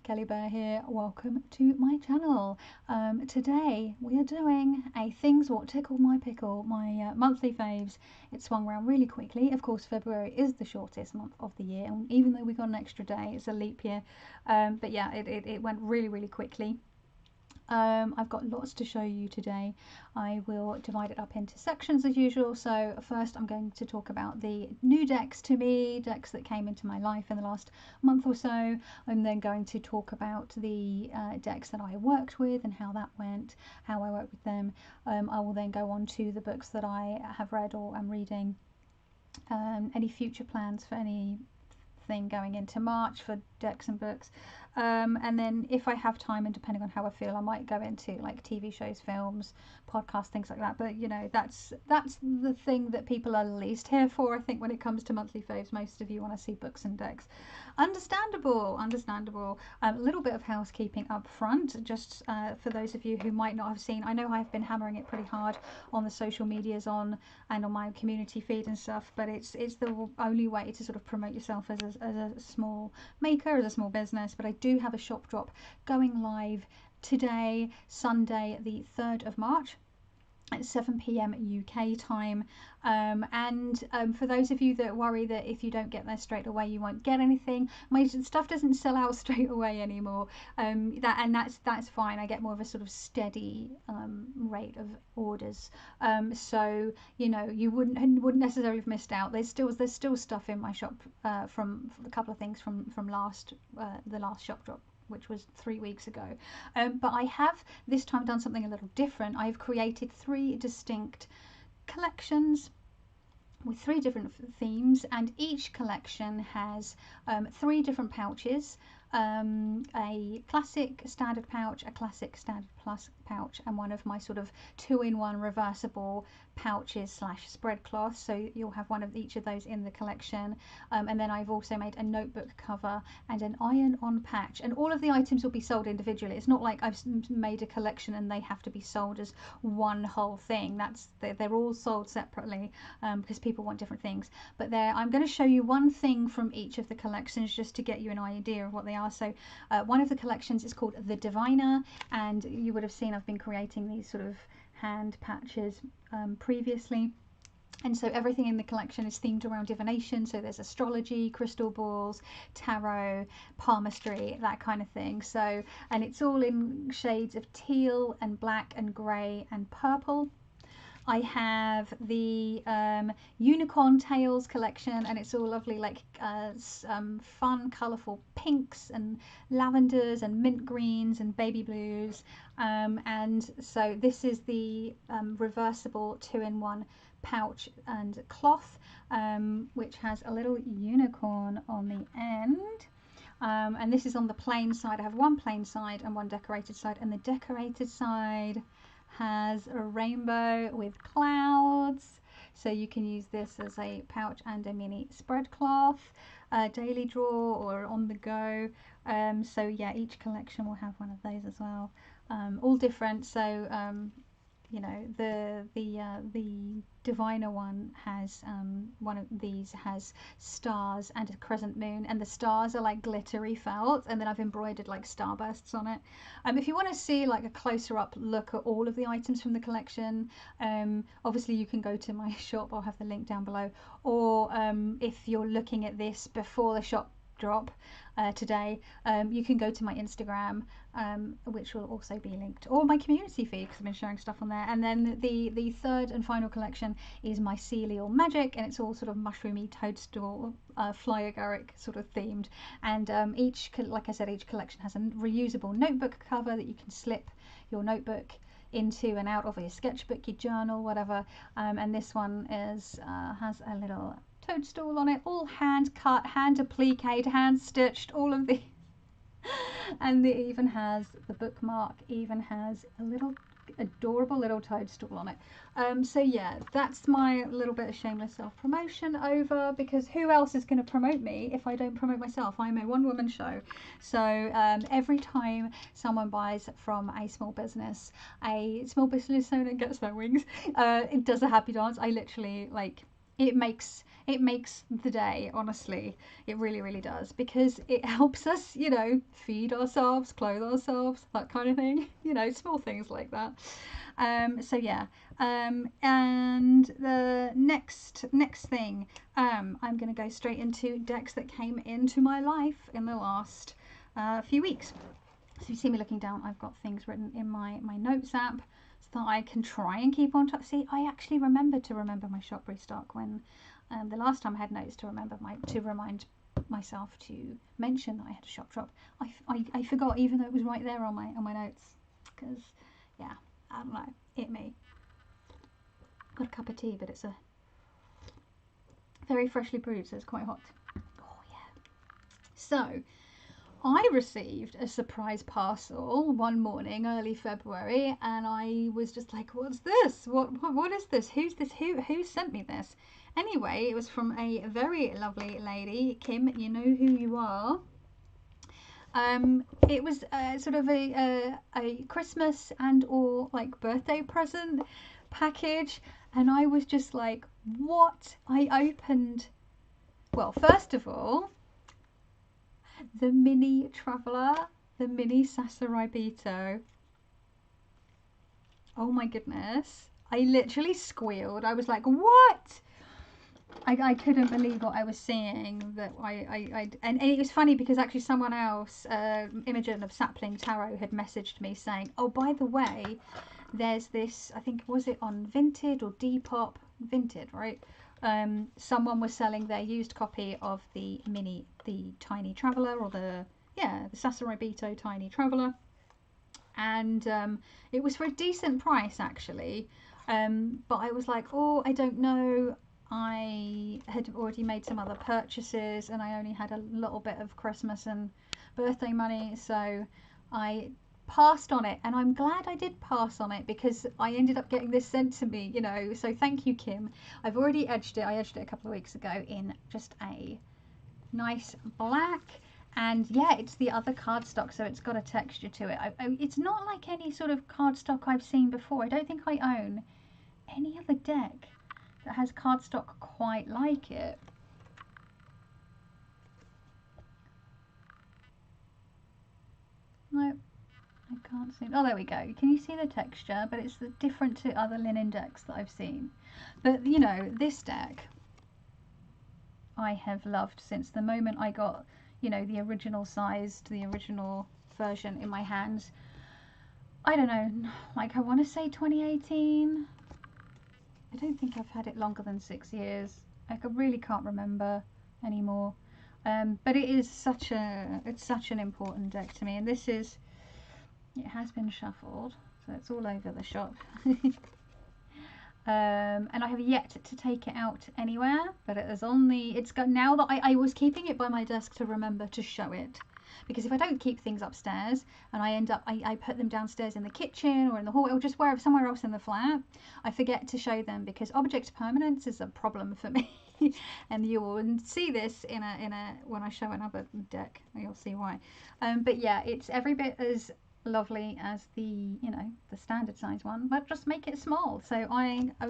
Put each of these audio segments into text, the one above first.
Kelly Bear here. Welcome to my channel. Today we are doing a Things What Tickle My Pickle, my monthly faves. It swung around really quickly. Of course, February is the shortest month of the year, and even though we got an extra day, it's a leap year. But yeah, it went really quickly. I've got lots to show you today. I will divide it up into sections as usual. So first I'm going to talk about the new decks to me, decks that came into my life in the last month or so. I'm then going to talk about the decks that I worked with and how that went, how I worked with them. I will then go on to the books that I have read or am reading, any future plans for anything going into March for decks and books, and then if I have time and depending on how I feel, I might go into like TV shows, films, podcasts, things like that. But you know, that's the thing that people are least here for, I think, when it comes to monthly faves. Most of you want to see books and decks. Understandable. A little bit of housekeeping up front, just for those of you who might not have seen. I know I've been hammering it pretty hard on the social medias and on my community feed and stuff, but it's the only way to sort of promote yourself as a small maker, as a small business. But I do have a shop drop going live today, Sunday the 3rd of March at 7 p.m. UK time, and for those of you that worry that if you don't get there straight away you won't get anything, my stuff doesn't sell out straight away anymore, that's fine. I get more of a sort of steady rate of orders, so you know, you wouldn't necessarily have missed out. There's still stuff in my shop from a couple of things from the last shop drop, which was 3 weeks ago, but I have this time done something a little different. I've created 3 distinct collections with 3 different themes, and each collection has 3 different pouches, a classic standard pouch, a classic standard plus pouch, and one of my sort of 2-in-1 reversible pouches slash spread cloth. So you'll have one of each of those in the collection, and then I've also made a notebook cover and an iron-on patch, and all of the items will be sold individually. It's not like I've made a collection and they have to be sold as one whole thing. They're all sold separately, because people want different things. But I'm going to show you one thing from each of the collections just to get you an idea of what they are. So one of the collections is called The Diviner, and you would have seen I've been creating these sort of hand patches previously. And so everything in the collection is themed around divination. So there's astrology, crystal balls, tarot, palmistry, that kind of thing. So, and it's all in shades of teal and black and grey and purple. I have the Unicorn Tales collection, and it's all lovely, like fun, colourful pinks and lavenders and mint greens and baby blues. And so this is the reversible 2-in-1 pouch and cloth, which has a little unicorn on the end. And this is on the plain side. I have one plain side and one decorated side, and the decorated side has a rainbow with clouds, so you can use this as a pouch and a mini spread cloth, daily draw or on the go. So yeah, each collection will have one of those as well, all different. So you know, the Diviner one has one of these has stars and a crescent moon, and the stars are like glittery felt, and then I've embroidered like starbursts on it. If you want to see like a closer up look at all of the items from the collection, obviously you can go to my shop. I'll have the link down below, or if you're looking at this before the shop drop today, you can go to my Instagram, which will also be linked, or my community feed, because I've been sharing stuff on there. And then the third and final collection is my Mycelial Magic, and it's all sort of mushroomy, toadstool, fly agaric sort of themed. And like I said, each collection has a reusable notebook cover that you can slip your notebook into and out of, your sketchbook, your journal, whatever. And this one has a little toadstool on it, all hand cut, hand appliqued, hand stitched, all of the and it even has the bookmark, even has a little adorable little toadstool on it. So yeah, that's my little bit of shameless self-promotion over, because who else is going to promote me if I don't promote myself? I'm a one-woman show. So every time someone buys from a small business owner gets their wings, it does a happy dance. I literally, like, it makes the day, honestly. It really, really does, because it helps us, you know, feed ourselves, clothe ourselves, that kind of thing. You know, small things like that. So yeah, and the next thing, I'm gonna go straight into decks that came into my life in the last few weeks. So you see me looking down, I've got things written in my notes app so that I can try and keep on top. See, I actually remembered to remember my shop restock when the last time I had notes to remind myself to mention that I had a shop drop. I forgot, even though it was right there on my notes, because yeah, I don't know, it me. Got a cup of tea, but it's a very freshly brewed, so it's quite hot. Oh yeah. So I received a surprise parcel one morning, early February, and I was just like, "What's this? What is this? Who's this? Who sent me this?" Anyway, it was from a very lovely lady, Kim. You know who you are. It was sort of a Christmas and or like birthday present package, and I was just like, "What?" I opened. Well, first of all, the mini traveller, the mini Sasaribito. Oh my goodness. I literally squealed. I was like, what? I couldn't believe what I was seeing. And it was funny because actually someone else, Imogen of Sapling Tarot, had messaged me saying, oh, by the way, there's this, I think, was it on Vinted or Depop? Vinted, right? Someone was selling their used copy of the Tiny Traveller, or the Sasaribito Tiny Traveller, and it was for a decent price actually, but I was like, oh, I don't know, I had already made some other purchases and I only had a little bit of Christmas and birthday money, so I passed on it, and I'm glad I did pass on it because I ended up getting this sent to me, you know, so thank you, Kim. I've already edged it. I edged it a couple of weeks ago in just a nice black, and yeah, it's the other cardstock, so it's got a texture to it. It's not like any sort of cardstock I've seen before. I don't think I own any other deck that has cardstock quite like it. No, I can't see. Oh, there we go. Can you see the texture? But it's different to other linen decks that I've seen. But you know, this deck I have loved since the moment I got, you know, the original sized, the original version in my hands. I don't know, like I want to say 2018. I don't think I've had it longer than 6 years. I really can't remember anymore. But it is such an important deck to me, and it has been shuffled, so it's all over the shop. And I have yet to take it out anywhere, but it's got, now that I was keeping it by my desk to remember to show it, because if I don't keep things upstairs and I put them downstairs in the kitchen or in the hall or just somewhere else in the flat, I forget to show them, because object permanence is a problem for me. And you will see this when I show another deck, you'll see why. But yeah, it's every bit as lovely as the standard size one, but just make it small. So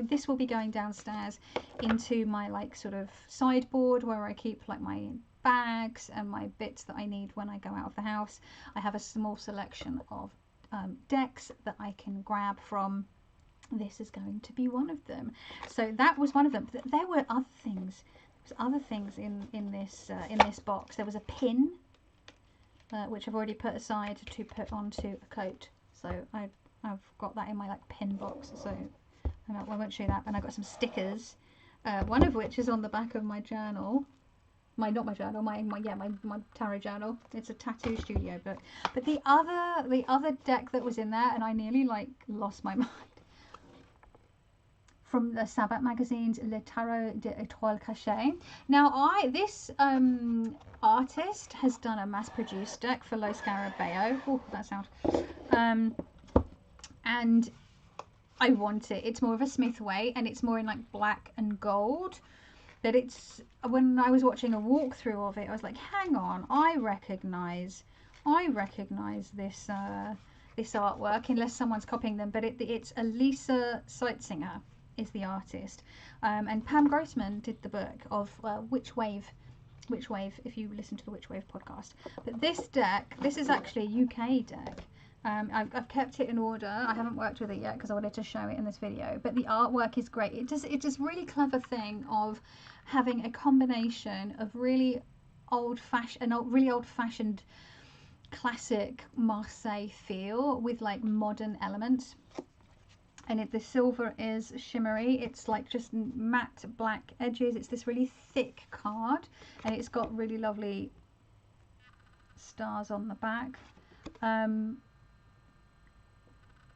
this will be going downstairs into my like sort of sideboard where I keep like my bags and my bits that I need when I go out of the house. I have a small selection of decks that I can grab from. This is going to be one of them. So that was one of them. There were other things. In this box. There was a pin, which I've already put aside to put onto a coat. So I've got that in my like pin box. So I won't show you that. And I got some stickers, one of which is on the back of my journal. My tarot journal. It's a tattoo studio book. But the other deck that was in there, and I nearly like lost my mind. From the Sabbat magazine's Le Tarot d'Étoile Cachée. Now, this artist has done a mass-produced deck for Lo Scarabeo. Oh, that sound. And I want it. It's more of a Smith way, and it's more in like black and gold. But when I was watching a walkthrough of it, I was like, hang on, I recognise this artwork, unless someone's copying them. But it's Elisa Seitzinger is the artist, and Pam Grossman did the book of Which Wave, if you listen to the Which Wave podcast. But this deck, this is actually a UK deck. I've kept it in order. I haven't worked with it yet because I wanted to show it in this video, but the artwork is great. It does really clever thing of having a combination of really really old-fashioned classic Marseille feel with like modern elements. And the silver is shimmery. It's like just matte black edges. It's this really thick card, and it's got really lovely stars on the back.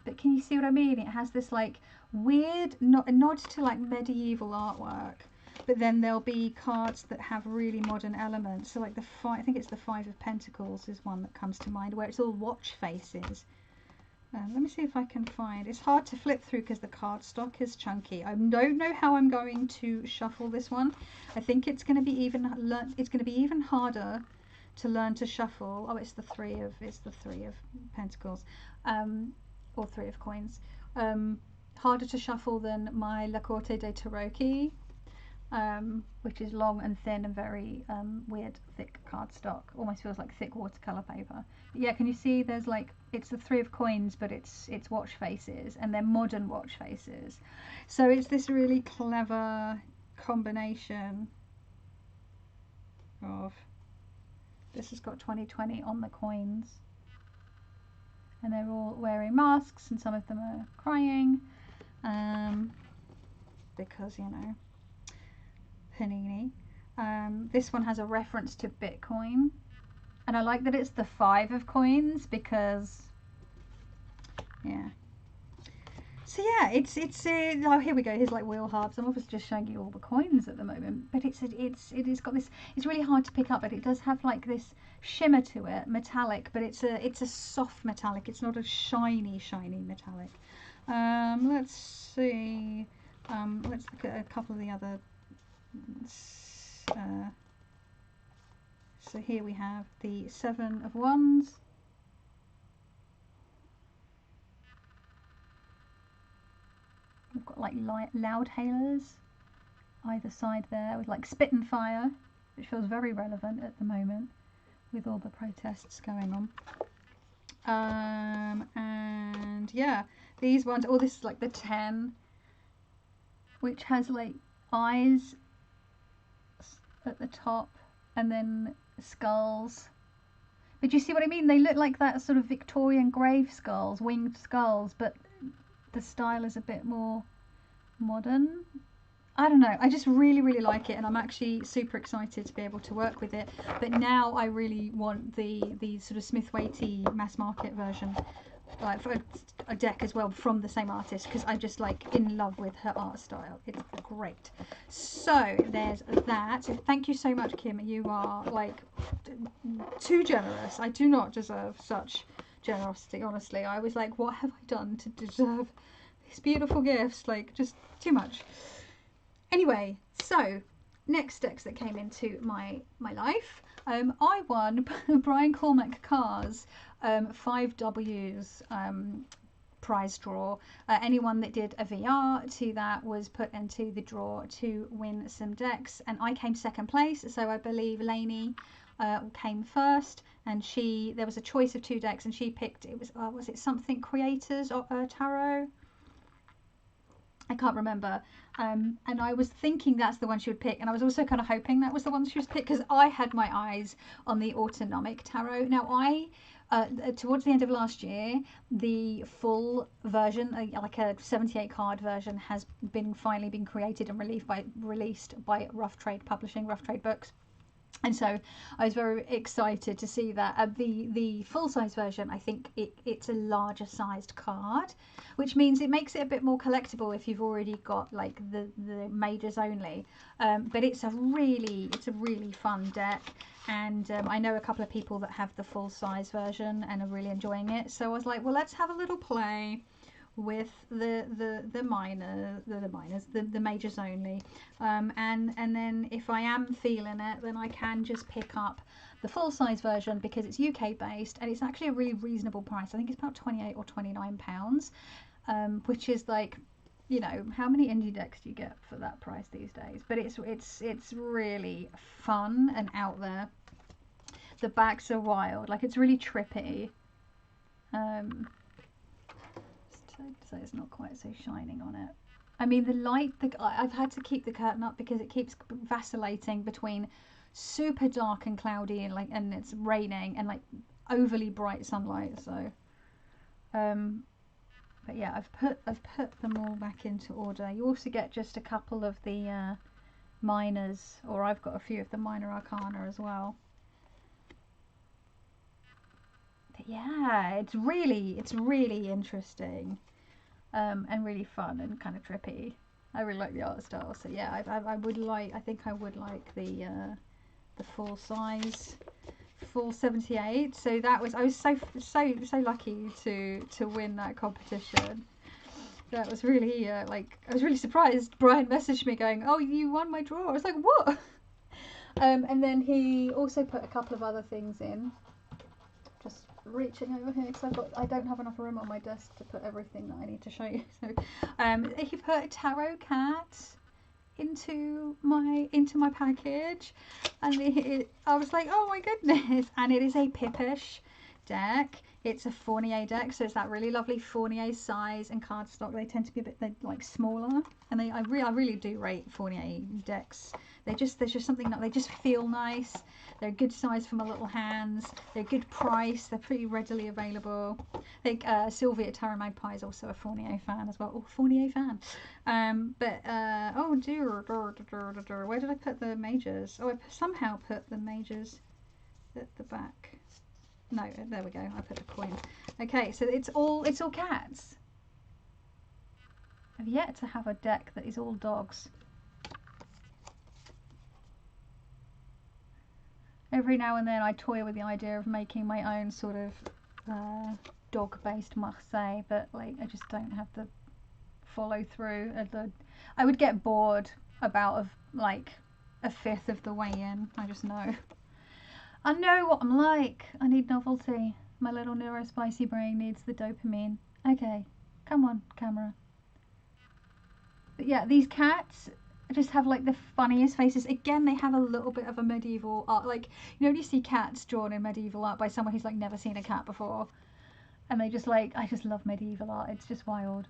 But can you see what I mean? It has this like weird nod to like medieval artwork, but then there'll be cards that have really modern elements. So like I think it's the Five of Pentacles is one that comes to mind, where it's all watch faces. Let me see if I can find. It's hard to flip through because the cardstock is chunky. I don't know how I'm going to shuffle this one. I think it's going to be even harder to learn to shuffle. Oh, it's the three of Pentacles, or Three of Coins. Harder to shuffle than my La Corte de Tarocchi, which is long and thin and very weird thick cardstock. Almost feels like thick watercolor paper. But yeah, can you see there's like, it's the Three of Coins, but it's watch faces, and they're modern watch faces. So it's this really clever combination of, this has got 2020 on the coins, and they're all wearing masks, and some of them are crying, because, you know, Panini. This one has a reference to Bitcoin, and I like that it's the Five of Coins because, yeah. So yeah, it's oh, here we go. Here's like wheel halves. I'm obviously just showing you all the coins at the moment, but it has got this. It's really hard to pick up, but it does have like this shimmer to it, metallic. But it's a soft metallic. It's not a shiny metallic. Let's see. Let's look at a couple of the other. So here we have the Seven of Wands. We've got like loud hailers either side there with like spit and fire, which feels very relevant at the moment with all the protests going on. And yeah, these ones, oh, this is like the 10, which has like eyes at the top and then skulls. But do you see what I mean? They look like that sort of Victorian grave skulls, winged skulls, but the style is a bit more modern. I don't know, I just really like it, and I'm actually super excited to be able to work with it. But now I really want the sort of Smith Waite mass market version, like for a deck as well from the same artist, because I'm just like in love with her art style. It's great. So there's that. So thank you so much, Kim. You are like too generous. I do not deserve such generosity, honestly. I was like, what have I done to deserve these beautiful gifts? Like, just too much. Anyway, so next decks that came into my life, I won Brian Cormack Carr's 5Ws prize draw. Anyone that did a VR to that was put into the draw to win some decks, and I came second place. So I believe Lainey came first, and there was a choice of 2 decks, and she picked, it was it something Creators or Tarot? I can't remember. And I was thinking that's the one she would pick, and I was also kind of hoping that was the one she was picked, because I had my eyes on the Autonomic Tarot. Now towards the end of last year, the full version, like a 78 card version, has finally been created and released by Rough Trade Publishing, Rough Trade Books. And so I was very excited to see that. The full-size version, I think it's a larger sized card, which means it makes it a bit more collectible if you've already got like the majors only. But it's a really fun deck, and I know a couple of people that have the full-size version and are really enjoying it. So I was like, well, let's have a little play with the majors only, and then if I am feeling it, then I can just pick up the full-size version, because it's UK based and it's actually a really reasonable price. I think it's about £28 or £29, which is like you know, how many indie decks do you get for that price these days? But it's really fun and out there. The backs are wild, like it's really trippy. So it's not quite so shining on it. I mean, the light, I've had to keep the curtain up because it keeps vacillating between super dark and cloudy and it's raining and like overly bright sunlight. So, but yeah, I've put them all back into order. You also get just a couple of the minors, or I've got a few of the minor arcana as well. But yeah, it's really interesting. And really fun and kind of trippy. I really like the art style. So yeah, I would like. I think I would like the full size, full 78. So that was, I was so lucky to win that competition. That was really like, I was really surprised. Brian messaged me going, "Oh, you won my draw." I was like, "What?" And then he also put a couple of other things in. Just reaching over here because I don't have enough room on my desk to put everything that I need to show you. So he put a tarot cat into my package, and I was like, oh my goodness! And it is a Pippish deck. It's a Fournier deck, so it's that really lovely Fournier size and cardstock. They tend to be a bit like smaller, and I really do rate Fournier decks. There's just something that they just feel nice. They're a good size for my little hands. They're a good price. They're pretty readily available. I think Sylvia Tarot Magpie is also a Fournier fan as well. Oh, Fournier fan. Oh dear, where did I put the majors? Oh, I somehow put the majors at the back. No, there we go. I put a coin. Okay, so it's all cats. I've yet to have a deck that is all dogs. Every now and then I toy with the idea of making my own sort of dog-based Marseille, but like I just don't have the follow through. I would get bored about like a fifth of the way in. I just know. I know what I'm like. I need novelty. My little neurospicy brain needs the dopamine. Okay, come on, camera. But yeah, these cats just have like the funniest faces. Again, they have a little bit of a medieval art. Like, you know, when you see cats drawn in medieval art by someone who's like never seen a cat before, and they just like, I just love medieval art. It's just wild.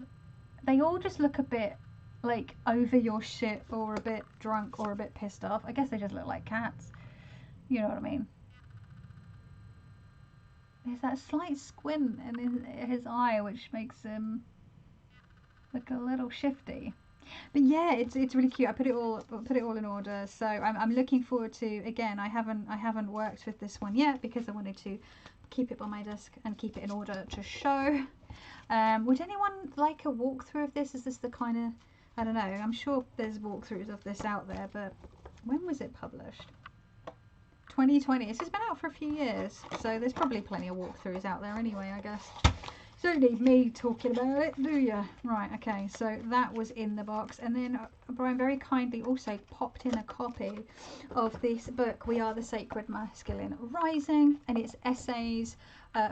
They all just look a bit like over your shit, or a bit drunk, or a bit pissed off. I guess they just look like cats. You know what I mean? There's that slight squint in his eye, which makes him look a little shifty. But yeah, it's really cute. I put it all in order. So I'm looking forward to, again, I haven't worked with this one yet because I wanted to keep it by my desk and keep it in order to show. Would anyone like a walkthrough of this? Is this the kind of, I don't know, I'm sure there's walkthroughs of this out there, but when was it published? 2020. It's been out for a few years, so there's probably plenty of walkthroughs out there anyway, I guess. You don't need me talking about it, do you? Right, okay, so that was in the box, and then Brian very kindly also popped in a copy of this book, We Are the Sacred Masculine Rising, and it's essays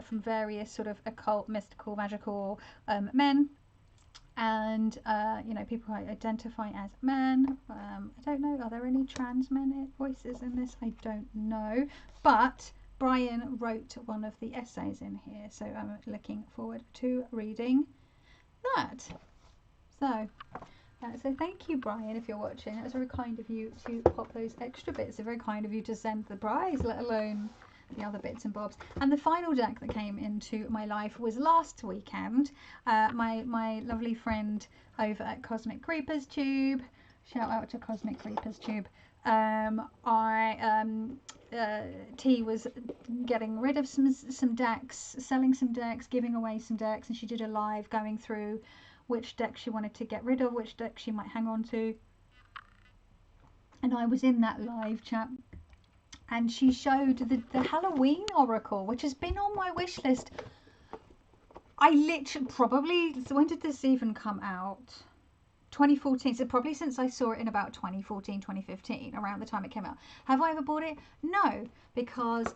from various sort of occult, mystical, magical men, and you know, people who identify as men. I don't know, are there any trans men voices in this? I don't know, but Brian wrote one of the essays in here, so I'm looking forward to reading that. So thank you, Brian, if you're watching. That was very kind of you to pop those extra bits. It's very kind of you to send the prize, let alone the other bits and bobs. And the final deck that came into my life was last weekend. My lovely friend over at Cosmic Creepers Tube, shout out to Cosmic Creepers Tube. T was getting rid of some decks, selling some decks, giving away some decks, and she did a live going through which deck she wanted to get rid of, which deck she might hang on to. And I was in that live chat, and she showed the Halloween Oracle, which has been on my wish list. I literally, probably, when did this even come out? 2014, so probably since I saw it in about 2014, 2015, around the time it came out. Have I ever bought it? No, because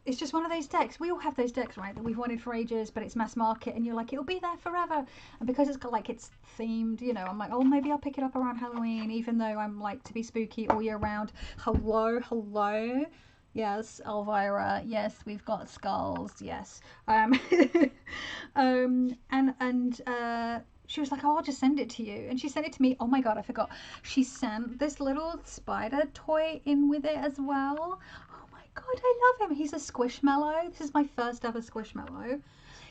it's just one of those decks. We all have those decks, right, that we've wanted for ages, but it's mass market and you're like, it'll be there forever. And because it's got like, it's themed, you know, I'm like, oh, maybe I'll pick it up around Halloween, even though I'm like to be spooky all year round. Hello, hello. Yes, Elvira. Yes, we've got skulls. Yes. She was like, oh, I'll just send it to you. And she sent it to me. Oh my God, I forgot. She sent this little spider toy in with it as well. Oh my God, I love him. He's a squishmallow. This is my first ever squishmallow.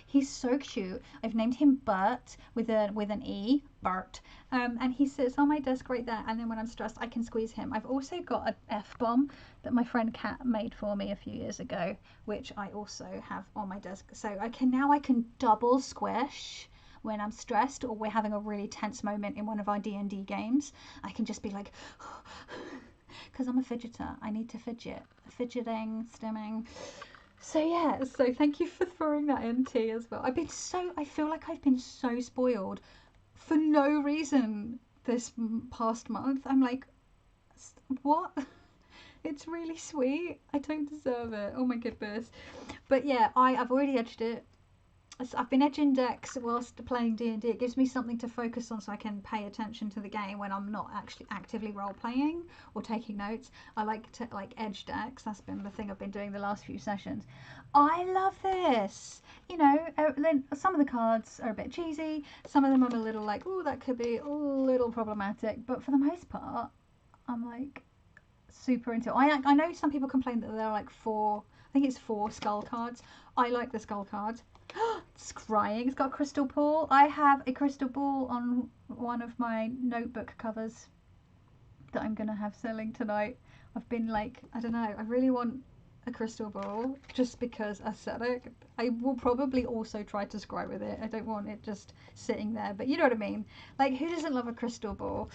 He's so cute. I've named him Bert with an E, Bert. And he sits on my desk right there. And then when I'm stressed, I can squeeze him. I've also got an F-bomb that my friend Kat made for me a few years ago, which I also have on my desk. So I can double squish when I'm stressed or we're having a really tense moment in one of our D&D games. I can just be like, because I'm a fidgeter. I need to fidget. Fidgeting, stimming. So yeah, so thank you for throwing that in, T, as well. I feel like I've been so spoiled for no reason this past month. I'm like, what? It's really sweet. I don't deserve it. Oh my goodness. But yeah, I've already edged it. I've been edging decks whilst playing D&D. It gives me something to focus on so I can pay attention to the game when I'm not actually actively role playing or taking notes. I like to edge decks. That's been the thing I've been doing the last few sessions. I love this. You know, then some of the cards are a bit cheesy. Some of them I'm a little like, oh, that could be a little problematic. But for the most part, I'm like super into it. I know some people complain that there are like I think it's 4 skull cards. I like the skull cards. It's crying. It's got a crystal ball. I have a crystal ball on one of my notebook covers that I'm going to have selling tonight. I've been like, I don't know, I really want a crystal ball just because aesthetic. I will probably also try to scribe with it. I don't want it just sitting there, but you know what I mean. Like, who doesn't love a crystal ball?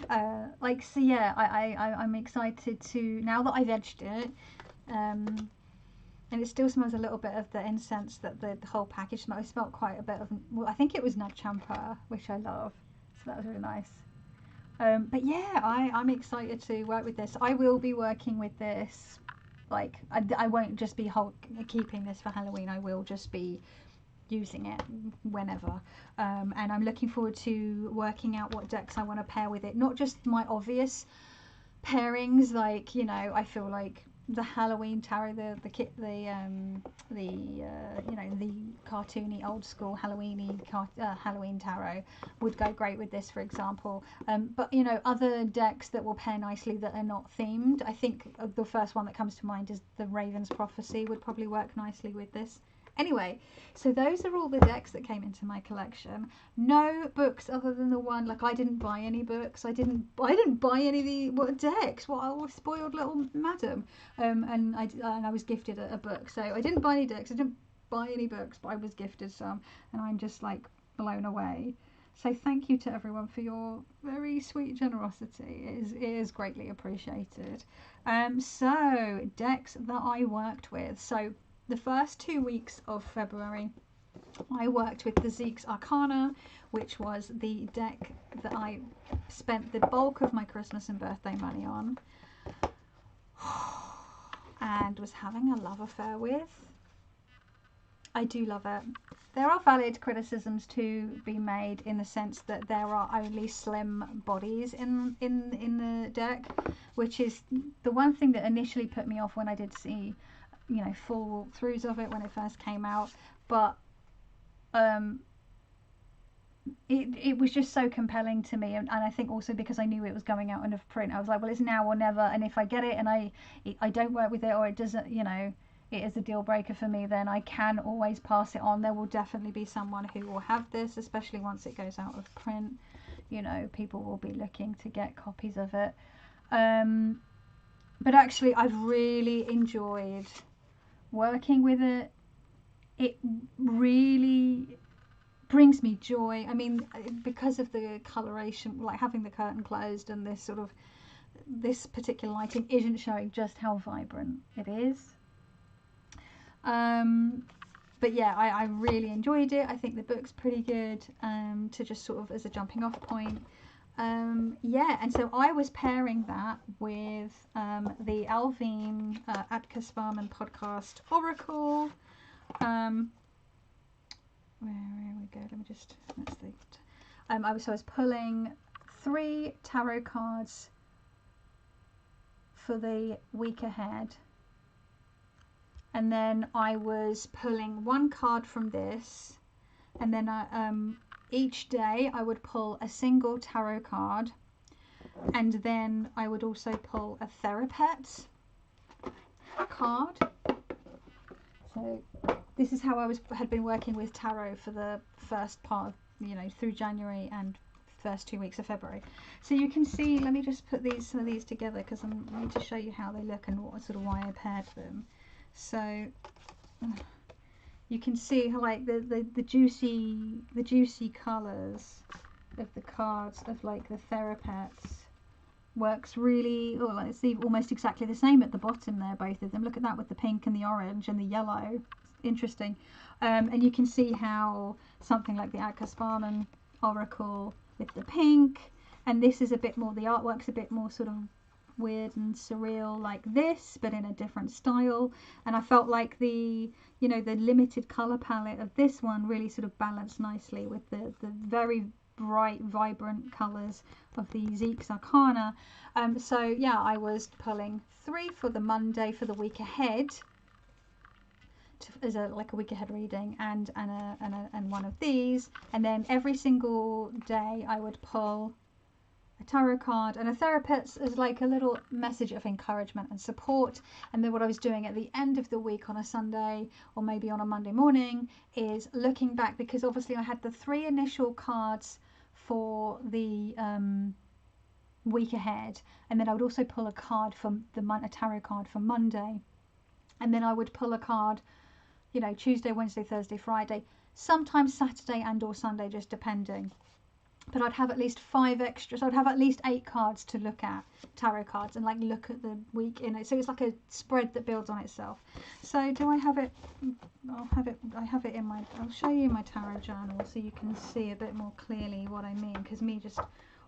So yeah, I'm excited to, now that I've edged it, and it still smells a little bit of the incense that the whole package smelled. I smelled quite a bit of, well, I think it was Nag Champa, which I love. So that was really nice. But yeah, I'm excited to work with this. I will be working with this. Like, I won't just be keeping this for Halloween. I will just be using it whenever. And I'm looking forward to working out what decks I want to pair with it. Not just my obvious pairings, like, you know, I feel like the Halloween tarot, the cartoony old school Halloween tarot would go great with this, for example. But you know, other decks that will pair nicely that are not themed. I think the first one that comes to mind is the Raven's Prophecy would probably work nicely with this. Anyway, so those are all the decks that came into my collection. No books other than the one, like I didn't buy any books. I didn't buy any of the decks. What a spoiled little madam. And I was gifted a book. So I didn't buy any decks. I didn't buy any books, but I was gifted some, and I'm just like blown away. So thank you to everyone for your very sweet generosity. It is greatly appreciated. So decks that I worked with. So the first 2 weeks of February, I worked with the Zeke's Arcana, which was the deck that I spent the bulk of my Christmas and birthday money on and was having a love affair with. I do love it. There are valid criticisms to be made in the sense that there are only slim bodies in the deck, which is the one thing that initially put me off when I did see, you know, full throughs of it when it first came out. But it was just so compelling to me, and I think also because I knew it was going out of print, I was like, well, it's now or never, and if I get it and I don't work with it, or it doesn't, you know, it is a deal breaker for me, then I can always pass it on. There will definitely be someone who will have this, especially once it goes out of print. You know, people will be looking to get copies of it. But actually, I've really enjoyed working with it. It really brings me joy. I mean, because of the coloration, like having the curtain closed and this particular lighting isn't showing just how vibrant it is. but yeah, I really enjoyed it. I think the book's pretty good to just sort of as a jumping off point. Yeah, and so I was pairing that with the Alvine Atka Sparman podcast Oracle. Where we go? Let me just, let's see. I was pulling 3 tarot cards for the week ahead, and then I was pulling 1 card from this, and then each day I would pull a single tarot card, and then I would also pull a therapet card. So this is how I had been working with tarot for the first part of, through January and first 2 weeks of February. So you can see, let me just put some of these together because I need to show you how they look and what sort of why I paired them. So you can see how like the juicy colours of the cards of like the therapets works really, like it's almost exactly the same at the bottom there, both of them. Look at that with the pink and the orange and the yellow. Interesting. And you can see how something like the Atka Sparman Oracle with the pink, and this is a bit more, the artwork's a bit more sort of weird and surreal like this, but in a different style. And I felt like the the limited color palette of this one really sort of balanced nicely with the very bright, vibrant colors of the Zeke's Arcana. So yeah, I was pulling 3 for the Monday for the week ahead, as a week ahead reading, and one of these, and then every single day I would pull a tarot card and a therapist as like a little message of encouragement and support. And then what I was doing at the end of the week on a Sunday or maybe on a Monday morning is looking back, because obviously I had the 3 initial cards for the week ahead, and then I would also pull a card from a tarot card for Monday, and then I would pull a card Tuesday, Wednesday, Thursday, Friday, sometimes Saturday and or Sunday, just depending. But I'd have at least 5 extras. So I'd have at least 8 cards to look at, tarot cards, and like look at the week in it. So it's like a spread that builds on itself. So do I have it? I have it in my, I'll show you my tarot journal so you can see a bit more clearly what I mean, because me just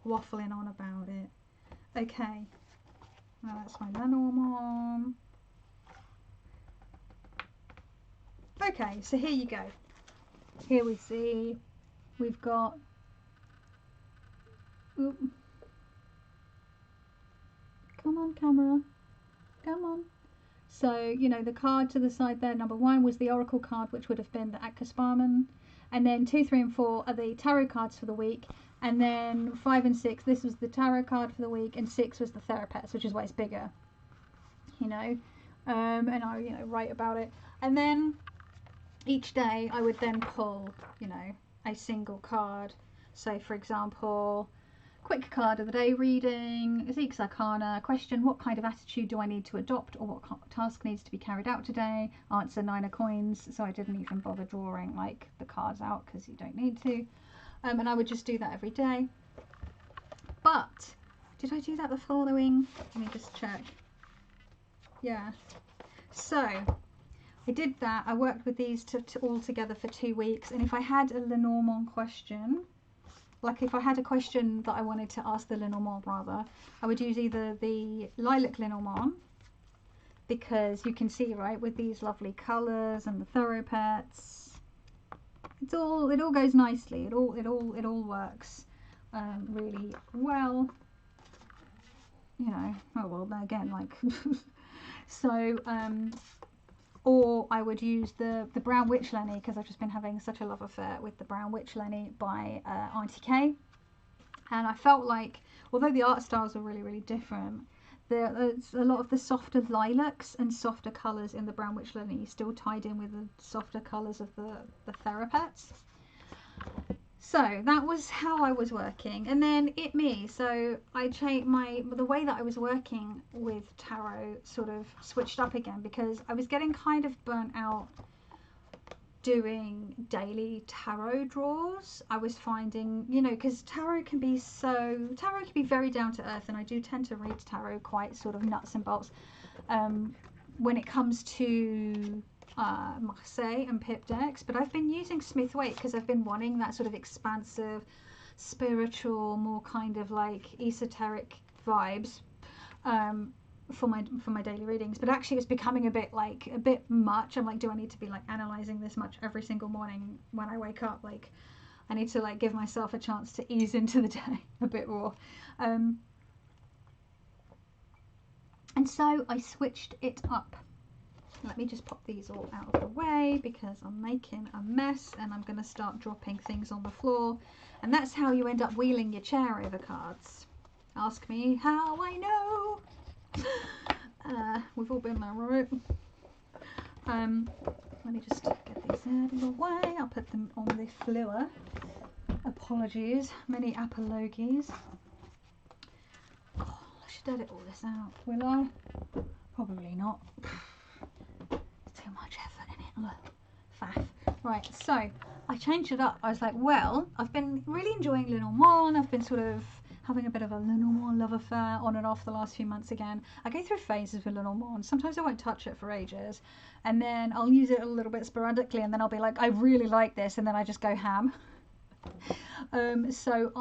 waffling on about it. Okay, now that's my Lenormand. Okay, so here you go. Here we see we've got, come on camera, come on. So the card to the side there, number 1 was the Oracle card, which would have been the Atka Sparman, and then 2, 3 and 4 are the tarot cards for the week, and then 5 and 6, this was the tarot card for the week, and 6 was the therapist, which is why it's bigger, and I write about it. And then each day I would then pull a single card. So for example, quick card of the day reading, Zeke's Arcana, question, what kind of attitude do I need to adopt, or what task needs to be carried out today? Answer, 9 of coins. So I didn't even bother drawing like the cards out because you don't need to. And I would just do that every day. But did I do that the following? Let me just check. Yeah. So I did that. I worked with these all together for 2 weeks, and if I had a Lenormand question, like if I had a question that I wanted to ask the Lenormand rather, I would use either the Lilac Lenormand, because you can see, right, with these lovely colours and the Therapets, it all goes nicely. It all works really well. Oh well, again, like so. Or I would use the Brown Witch Lenny, because I've just been having such a love affair with the Brown Witch Lenny by Auntie K. And I felt like, although the art styles are really, really different, there's a lot of the softer lilacs and softer colours in the Brown Witch Lenny still tied in with the softer colours of the Therapets. So that was how I was working, and then so I changed the way that I was working with tarot, sort of switched up again, because I was getting kind of burnt out doing daily tarot draws. I was finding, because tarot can be very down to earth, and I do tend to read tarot quite sort of nuts and bolts when it comes to Marseille and Pip decks, but I've been using Smith Waite because I've been wanting that sort of expansive, spiritual, more kind of like esoteric vibes for my daily readings. But actually, it's becoming a bit much. I'm like, do I need to be like analyzing this much every single morning when I wake up? Like, I need to like give myself a chance to ease into the day a bit more. And so I switched it up. Let me just pop these all out of the way because I'm making a mess and I'm going to start dropping things on the floor. And that's how you end up wheeling your chair over cards. Ask me how I know. We've all been there, right? Let me just get these out of the way. I'll put them on the floor. Apologies, many apologies. Oh, I should edit all this out, will I? Probably not. Too much effort in it. Faff. Right, so I changed it up. I was like, well, I've been really enjoying Lenormand. I've been sort of having a bit of a Lenormand love affair on and off the last few months again. I go through phases with Lenormand. Sometimes I won't touch it for ages, and then I'll use it a little bit sporadically, and then I'll be like, I really like this, and then I just go ham. So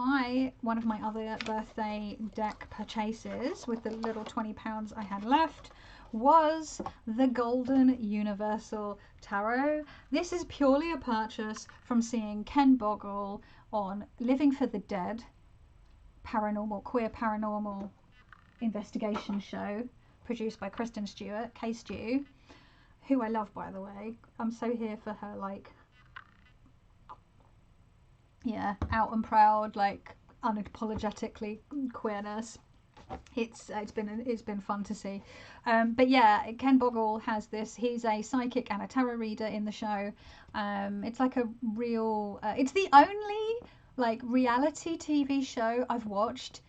one of my other birthday deck purchases with the little £20 I had left was the Golden Universal Tarot. This is purely a purchase from seeing Ken Boggle on Living for the Dead, queer paranormal investigation show produced by Kristen Stewart, K-Stew, who I love, by the way. I'm so here for her, like, yeah, out and proud, like unapologetically queerness. It's been fun to see. But yeah, Ken Boggle has this. He's a psychic and a tarot reader in the show. It's like a real. It's the only like reality TV show I've watched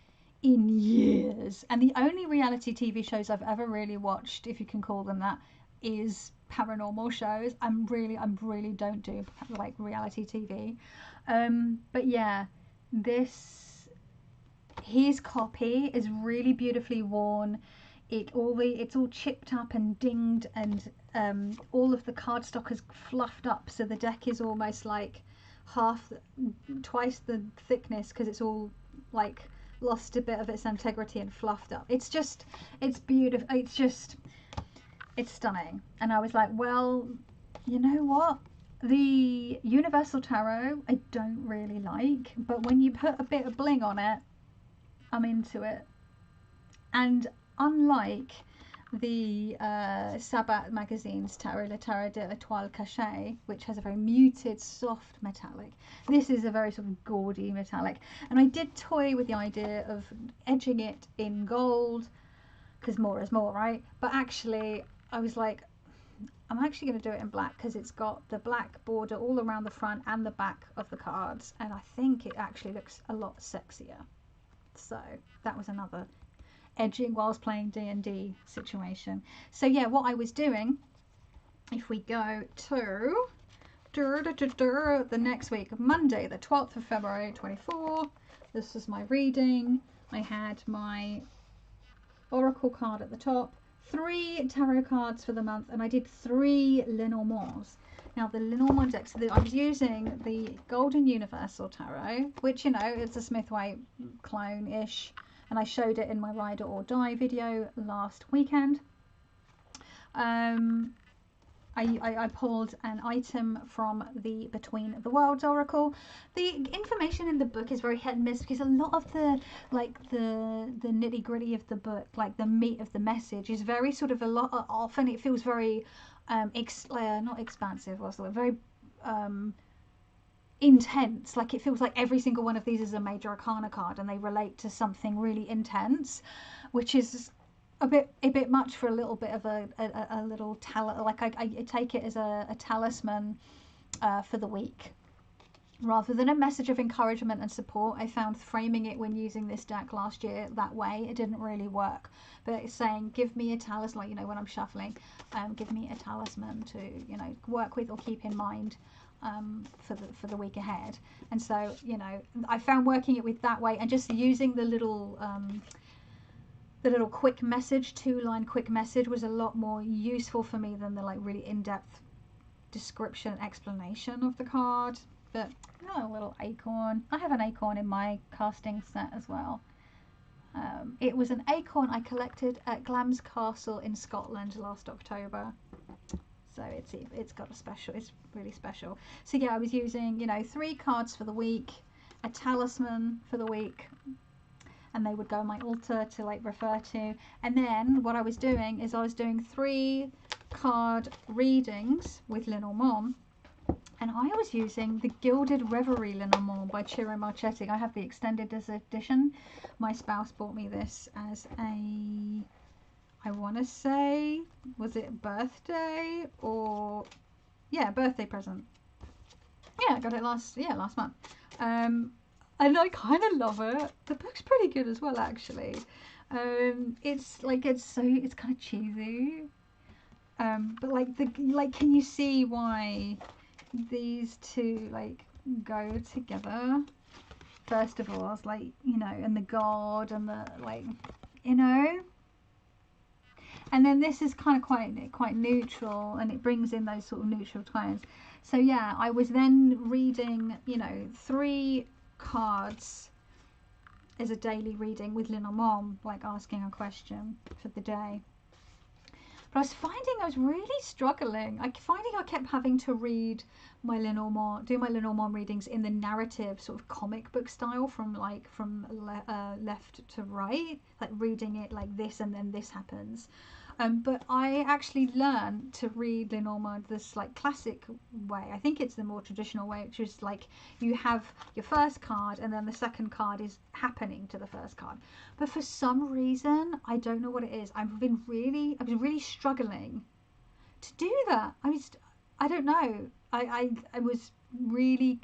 in years, and the only reality TV shows I've ever really watched, if you can call them that, is paranormal shows. I'm really don't do like reality TV. But yeah, his copy is really beautifully worn. It's all chipped up and dinged, and all of the cardstock is fluffed up, so the deck is almost like twice the thickness because it's all like lost a bit of its integrity and fluffed up. It's beautiful. It's stunning. And I was like, well, you know what? The Universal Tarot I don't really like, but when you put a bit of bling on it, I'm into it. And unlike the Sabat magazine's Tarot, Le Tarot de l'Étoile Cachée, which has a very muted, soft metallic, this is a very sort of gaudy metallic. And I did toy with the idea of edging it in gold, because more is more, right? But actually, I was like, I'm actually going to do it in black because it's got the black border all around the front and the back of the cards, and I think it actually looks a lot sexier. So that was another edging whilst playing D&D situation. So yeah, what I was doing, if we go to the next week, Monday the 12th of February 24, this was my reading. I had my oracle card at the top, 3 tarot cards for the month, and I did 3 Lenormands. Now the Lenormand decks, I was using the Golden Universal Tarot, which, you know, it's a Smith Waite clone-ish, and I showed it in my Ride or Die video last weekend. I pulled an item from the Between the Worlds Oracle. The information in the book is very hit and miss because a lot of the nitty gritty of the book, like the meat of the message, is very sort of often it feels very not expansive, what's the word, very intense. Like it feels like every single one of these is a major arcana card and they relate to something really intense, which is a bit much for a little bit of a little like I take it as a talisman for the week rather than a message of encouragement and support. I found framing it when using this deck last year that way, it didn't really work. But it's saying, give me a talisman, like, you know, when I'm shuffling, give me a talisman to, you know, work with or keep in mind for the week ahead. And so, you know, I found working it with that way and just using the little quick message, 2-line quick message, was a lot more useful for me than the like really in-depth description explanation of the card. But a little acorn. I have an acorn in my casting set as well. It was an acorn I collected at Glam's Castle in Scotland last October. So it's got a special, it's really special. So yeah, I was using, 3 cards for the week, a talisman for the week, and they would go on my altar to like refer to. And then what I was doing is I was doing 3 card readings with Lenormand, and I was using the Gilded Reverie Lenormand by Ciro Marchetti. I have the extended edition. My spouse bought me this as a, I want to say, was it birthday or, yeah, birthday present. Yeah, I got it last month. And I kind of love it. The book's pretty good as well, actually. It's kind of cheesy. But can you see why these two go together? First of all, it's and the god and the and then this is kind of quite neutral, and it brings in those sort of neutral tones. So yeah, I was then reading 3 cards as a daily reading with Lenormand, asking a question for the day. But I was finding I was really struggling. I kept having to read my Lenormand, do my Lenormand readings in the narrative sort of comic book style, from left to right, reading it like this and then this happens. But I actually learned to read Lenormand this classic way. I think it's the more traditional way, which is you have your first card and then the second card is happening to the first card. But for some reason, I don't know what it is, I was really struggling to do that. I don't know. I was really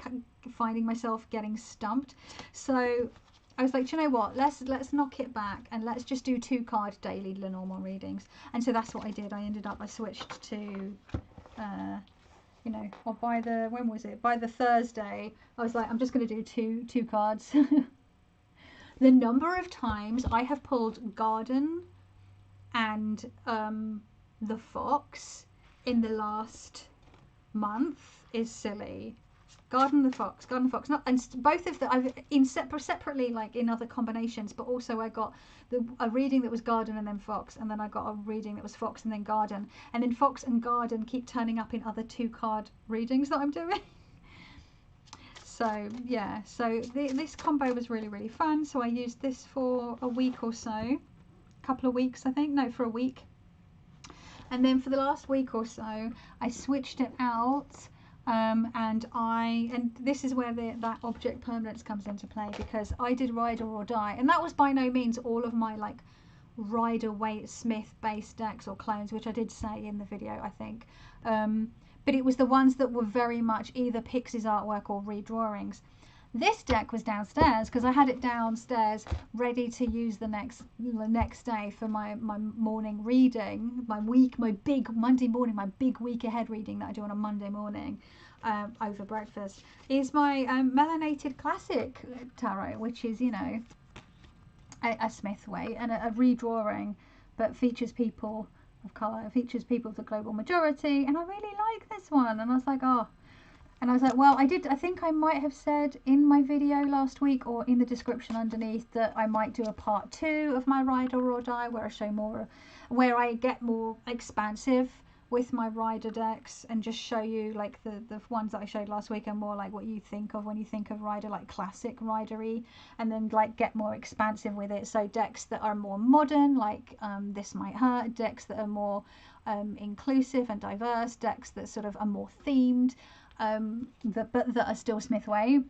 finding myself getting stumped. So I was like, do you know what? Let's knock it back and let's just do 2 card daily Lenormand readings. And so that's what I did. I switched to, by the Thursday, I was like, I'm just going to do two cards. The number of times I have pulled Garden and the Fox in the last month is silly. Garden the Fox, not, and both of them I've in separately in other combinations, but also I got a reading that was Garden and then Fox, and then I got a reading that was Fox and then Garden, and then Fox and Garden keep turning up in other 2 card readings that I'm doing. So yeah, this combo was really fun. So I used this for a week or so, couple of weeks, I think, no, for a week. And then for the last week or so, I switched it out. And this is where that object permanence comes into play, because I did Rider or Die, and that was by no means all of my Rider Waite Smith based decks or clones, which I did say in the video, I think. But it was the ones that were very much either Pixie's artwork or redrawings. This deck was downstairs because I had it downstairs ready to use the next day for my morning reading, my big Monday morning, my big week ahead reading that I do on a Monday morning over breakfast, is my Melanated Classic Tarot, which is, a Smith Waite and a redrawing, but features people of colour, features people of the global majority, and I really like this one. And I was like, oh. And I was like, well, I think I might have said in my video last week or in the description underneath that I might do a part 2 of my Rider or Die, where I show more, where I get more expansive with my Rider decks and just show you the ones that I showed last week are more what you think of when you think of Rider, classic Ridery, and then get more expansive with it. So decks that are more modern, This Might Hurt, decks that are more inclusive and diverse, decks that sort of are more themed, but that are still Smith Waite.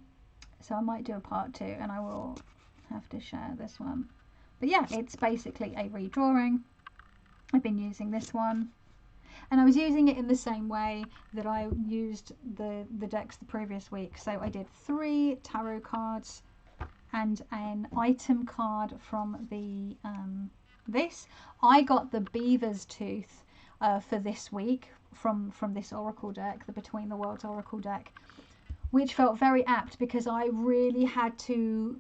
So I might do a part 2, and I will have to share this one. But yeah, it's basically a redrawing. I've been using this one, and I was using it in the same way that I used the decks the previous week. So I did 3 tarot cards and an item card from the this. I got the Beaver's Tooth for this week from this Oracle deck, the Between the Worlds Oracle deck, which felt very apt because I really had to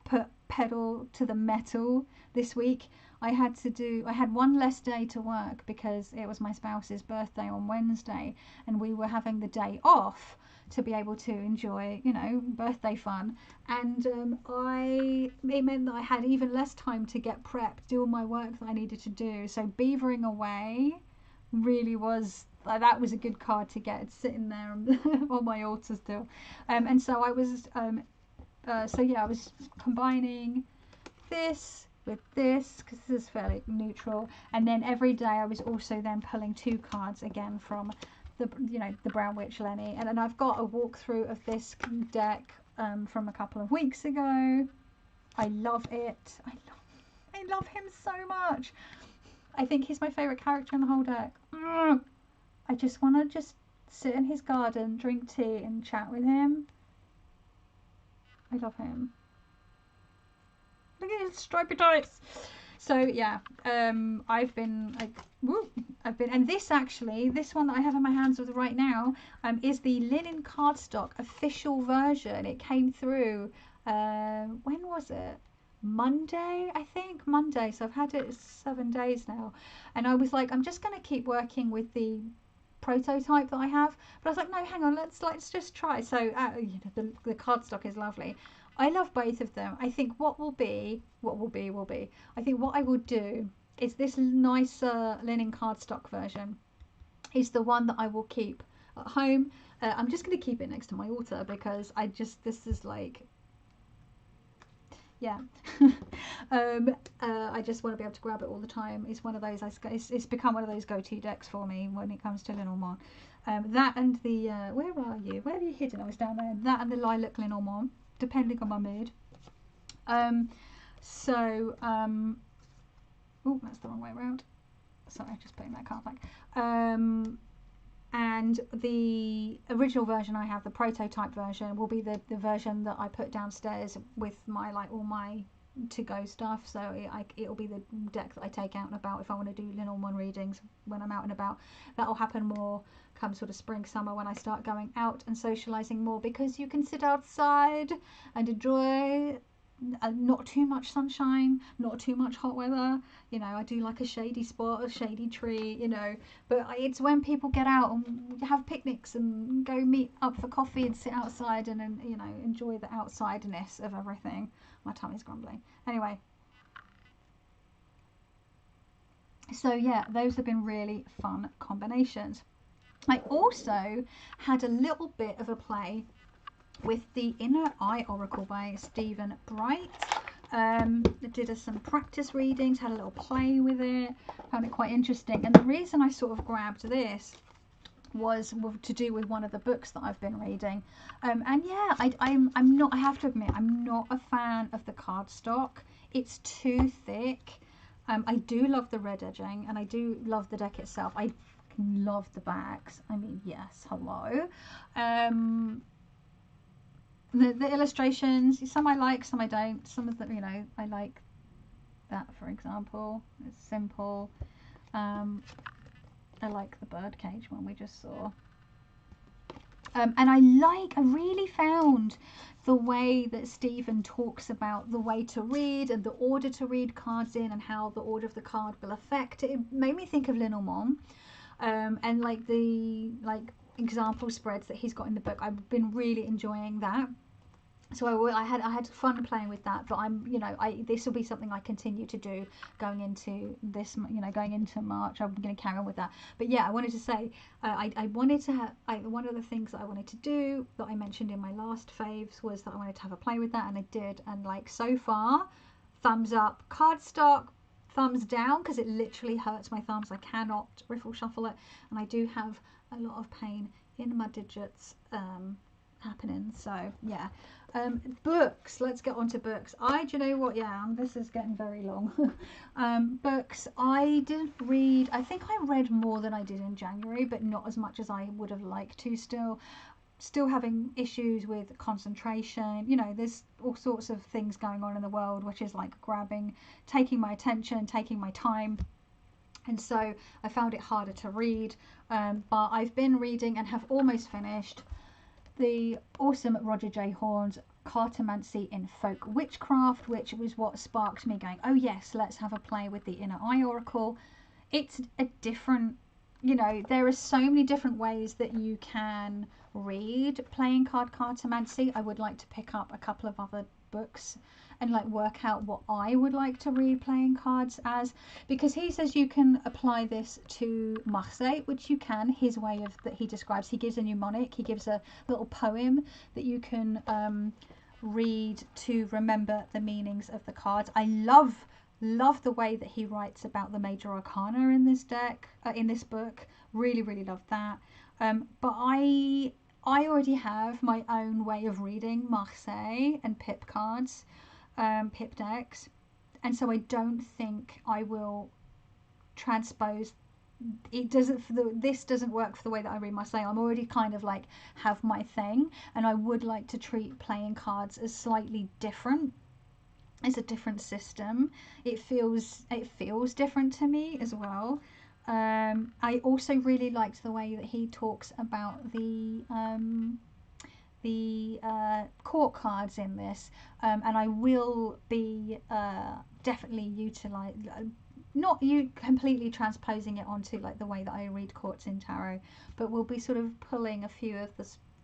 put pedal to the metal this week. I had one less day to work because it was my spouse's birthday on Wednesday, and we were having the day off to be able to enjoy, you know, birthday fun. And it meant that I had even less time to get prepped, do all my work that I needed to do. So beavering away really was, that was a good card to get. It's sitting there on my altar still. And so I was I was combining this with this because this is fairly neutral, and then every day I was also then pulling 2 cards again from the, you know, the Brown Witch Lenny. And I've got a walkthrough of this deck from a couple of weeks ago. I love it. I love him so much. I think he's my favourite character in the whole deck. I just want to just sit in his garden, drink tea and chat with him. I love him. Look at his stripy tights. So yeah, I've been, and this actually, this one that I have in my hands with right now, is the linen cardstock official version. It came through, when was it? Monday, I think, Monday. So I've had it 7 days now, and I was like, I'm just going to keep working with the prototype that I have, but I was like, no, hang on, let's just try. So you know, the cardstock is lovely. I love both of them. I think what will be. I think what I will do is this nicer linen cardstock version is the one that I will keep at home. I'm just going to keep it next to my altar because this is like, yeah. I just want to be able to grab it all the time. It's one of those, it's become one of those go-to decks for me when it comes to Lenormand. That and the, where are you? Where have you hidden? I was down there. That and the lilac Lenormand, depending on my mood. Oh, that's the wrong way around. Sorry, just putting that card back. And the original version I have, the prototype version, will be the version that I put downstairs with my, like, all my to-go stuff. So it'll be the deck that I take out and about if I want to do Lenormand readings when I'm out and about. That'll happen more come sort of spring, summer, when I start going out and socialising more, because you can sit outside and enjoy not too much sunshine, not too much hot weather. You know, I do like a shady spot, a shady tree, you know, but it's when people get out and have picnics and go meet up for coffee and sit outside and you know, enjoy the outsideness of everything. My tummy's grumbling. Anyway, so yeah, those have been really fun combinations. I also had a little bit of a play with the Inner Eye Oracle by Stephen Bright. Did some practice readings, had a little play with it, found it quite interesting. And the reason I sort of grabbed this was to do with one of the books that I've been reading. And yeah, I'm not, I have to admit, I'm not a fan of the cardstock. It's too thick. I do love the red edging and I do love the deck itself. I love the backs. I mean, yes, hello. The illustrations, some I like, some I don't. Some of them, you know, I like that, for example. It's simple. I like the birdcage one we just saw. And I really found the way that Stephen talks about the way to read and the order to read cards in and how the order of the card will affect it. It made me think of Lenormand. And like the example spreads that he's got in the book. I've been really enjoying that. So I had fun playing with that, but this will be something I continue to do going into this, going into March. I'm going to carry on with that. But yeah, I wanted to say, I wanted to have, one of the things that I wanted to do that I mentioned in my last faves was that I wanted to have a play with that, and I did. And like, so far, thumbs up. Cardstock, thumbs down, because it literally hurts my thumbs. I cannot riffle shuffle it, and I do have a lot of pain in my digits happening. So yeah. Books, let's get on to books. Do you know what, yeah, this is getting very long. Books, I didn't read, I think I read more than I did in January, but not as much as I would have liked to. Still having issues with concentration. You know, there's all sorts of things going on in the world which is like taking my attention, taking my time, and so I found it harder to read. But I've been reading and have almost finished the awesome Roger J. Horn's cartomancy in folk witchcraft, which was what sparked me going, oh yes, let's have a play with the inner eye oracle. It's a different, you know, there are so many different ways that you can read playing card cartomancy. I would like to pick up a couple of other books and like work out what I would like to read playing cards as, because he says you can apply this to Marseille, which you can. His way of that he describes, he gives a mnemonic, he gives a little poem that you can read to remember the meanings of the cards. I love the way that he writes about the major arcana in this deck, in this book. Really love that. But I already have my own way of reading Marseille and pip cards, pip decks, and so I don't think I will transpose. It doesn't. This doesn't work for the way that I read Marseille. I'm already kind of like have my thing, and I would like to treat playing cards as slightly different. It's a different system. It feels different to me as well. I also really liked the way that he talks about the court cards in this, and I will be definitely utilize, not you completely transposing it onto like the way that I read courts in tarot, but we'll be sort of pulling a few of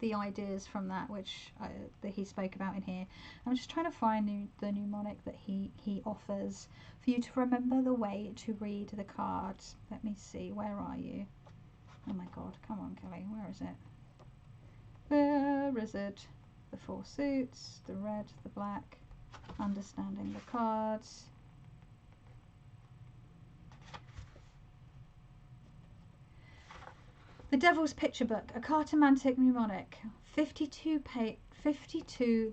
the ideas from that which that he spoke about in here. I'm just trying to find the mnemonic that he offers for you to remember the way to read the cards. Let me see, where are you? Oh my god, come on Kelly, where is it? Where is it? The four suits, the red, the black, understanding the cards. The Devil's Picture Book, a cartomantic mnemonic. 52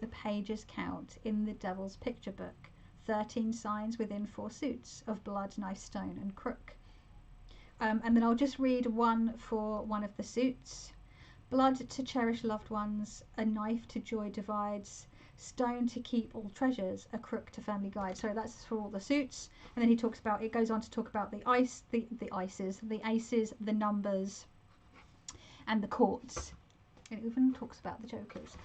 the pages count in the Devil's Picture Book. 13 signs within 4 suits of blood, knife, stone and crook. And then I'll just read one for one of the suits. Blood to cherish loved ones, a knife to joy divides, stone to keep all treasures, a crook to family guide. So that's for all the suits. And then he talks about, it goes on to talk about the aces, the numbers, and the courts. It even talks about the jokers.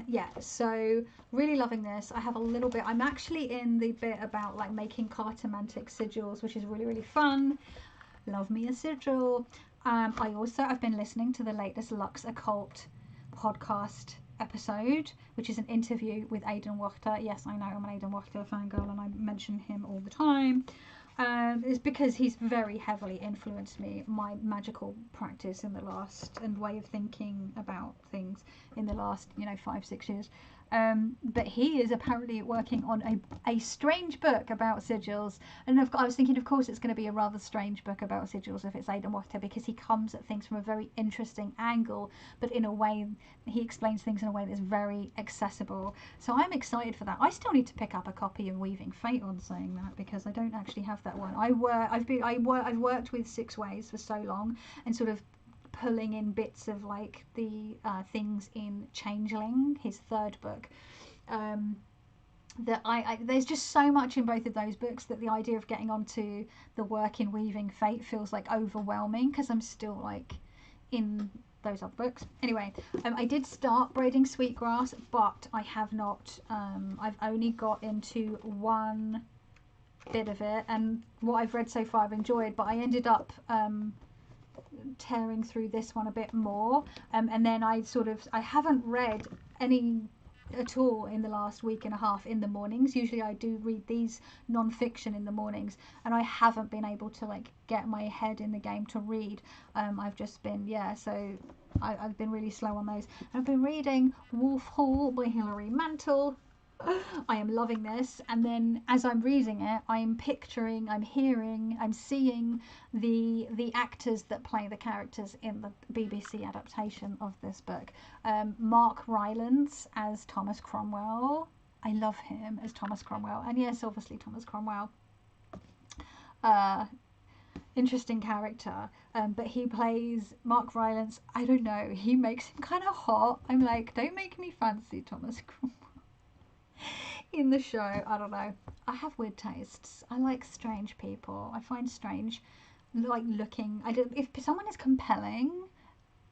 Yeah, so really loving this. I have a little bit, I'm actually in the bit about like making cartomantic sigils, which is really fun. Love me a sigil. I've been listening to the latest Lux Occult podcast episode, which is an interview with Aidan Wachter. Yes, I know, I'm an Aidan Wachter fangirl and I mention him all the time. It's because he's very heavily influenced my magical practice in the last, and way of thinking about things in the last, 5-6 years. But he is apparently working on a strange book about sigils, and I was thinking, of course, it's going to be a rather strange book about sigils if it's Aidan Wachter, because he comes at things from a very interesting angle, but in a way he explains things in a way that's very accessible. So I'm excited for that. I still need to pick up a copy of Weaving Fate on saying that, because I don't actually have that one. I've worked with 6 Ways for so long, and sort of pulling in bits of like the things in Changeling, his 3rd book, that there's just so much in both of those books that the idea of getting onto the work in Weaving Fate feels like overwhelming, because I'm still like in those other books. Anyway, I did start braiding Sweetgrass, but I have not, I've only got into one bit of it, and what I've read so far I've enjoyed, but I ended up tearing through this one a bit more, and then I haven't read any at all in the last week and a half in the mornings. Usually I do read these non-fiction in the mornings, and I haven't been able to like get my head in the game to read. I've just been, so I've been really slow on those. I've been reading Wolf Hall by Hilary Mantel. I am loving this, and then as I'm reading it, I'm picturing, I'm hearing, I'm seeing the actors that play the characters in the BBC adaptation of this book. Mark Rylance as Thomas Cromwell. I love him as Thomas Cromwell, and yes, obviously Thomas Cromwell. Interesting character, but he plays Mark Rylance. I don't know, he makes him kind of hot. I'm like, don't make me fancy Thomas Cromwell in the show. I don't know, I have weird tastes. I like strange people. I find strange like looking, if someone is compelling,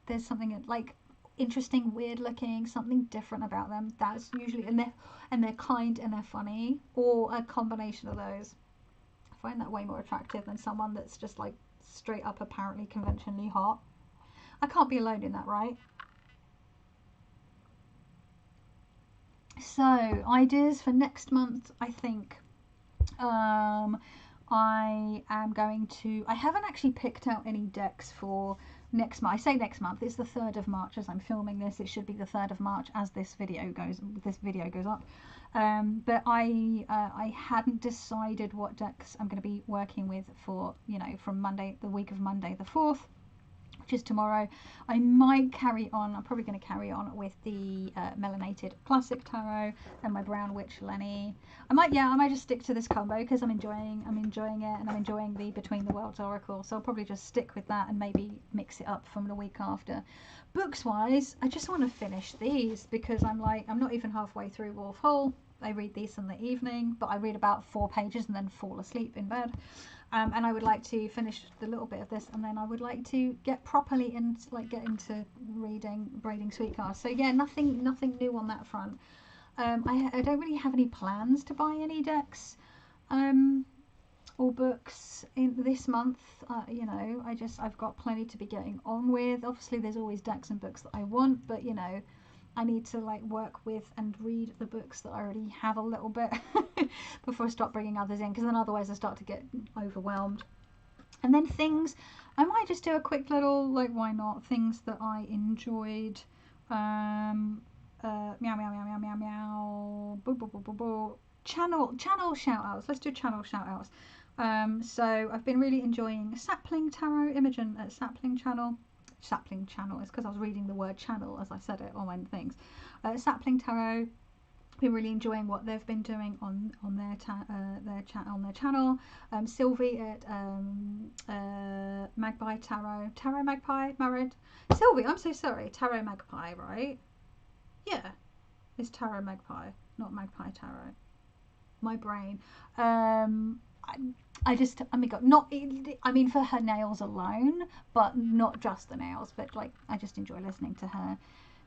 there's something like interesting, weird looking, something different about them. That's usually, and they're kind and they're funny, or a combination of those. I find that way more attractive than someone that's just like straight up apparently conventionally hot. I can't be alone in that, right? So ideas for next month, I think. Um, I am going to. I haven't actually picked out any decks for next month. I say next month. It's the 3rd of March as I'm filming this. It should be the 3rd of March as this video goes up. But I hadn't decided what decks I'm going to be working with for, you know, from Monday, the week of Monday the 4th, which is tomorrow. I might carry on. I'm probably going to carry on with the Melanated Classic Tarot and my Brown Witch Lenny. I might just stick to this combo because I'm enjoying it, and I'm enjoying the Between the Worlds Oracle. So I'll probably just stick with that and maybe mix it up from the week after. Books wise, I just want to finish these because I'm not even halfway through Wolf Hall. I read these in the evening, but I read about 4 pages and then fall asleep in bed. And I would like to finish the little bit of this, and then I would like to get properly into reading Braiding Sweetcars. So yeah, nothing new on that front. I don't really have any plans to buy any decks or books in this month. You know, I've got plenty to be getting on with. Obviously, there's always decks and books that I want, but you know, I need to like work with and read the books that I already have a little bit before I start bringing others in, because then otherwise I start to get overwhelmed. And then things, I might just do a quick little, like, why not, things that I enjoyed. Meow meow meow meow meow meow. Boo boo boo boo boo. Channel shout outs. Let's do channel shout outs. So I've been really enjoying Sapling Tarot, Imogen at Sapling Channel. Sapling Channel. It's because I was reading the word channel as I said it on my things. Sapling Tarot. Been really enjoying what they've been doing on their channel. Sylvie at Magpie Tarot. Tarot Magpie, married. Sylvie, I'm so sorry. Tarot Magpie, right? Yeah, it's Tarot Magpie, not Magpie Tarot. My brain. I just, I mean, God, not, I mean, for her nails alone, but not just the nails, but like, I just enjoy listening to her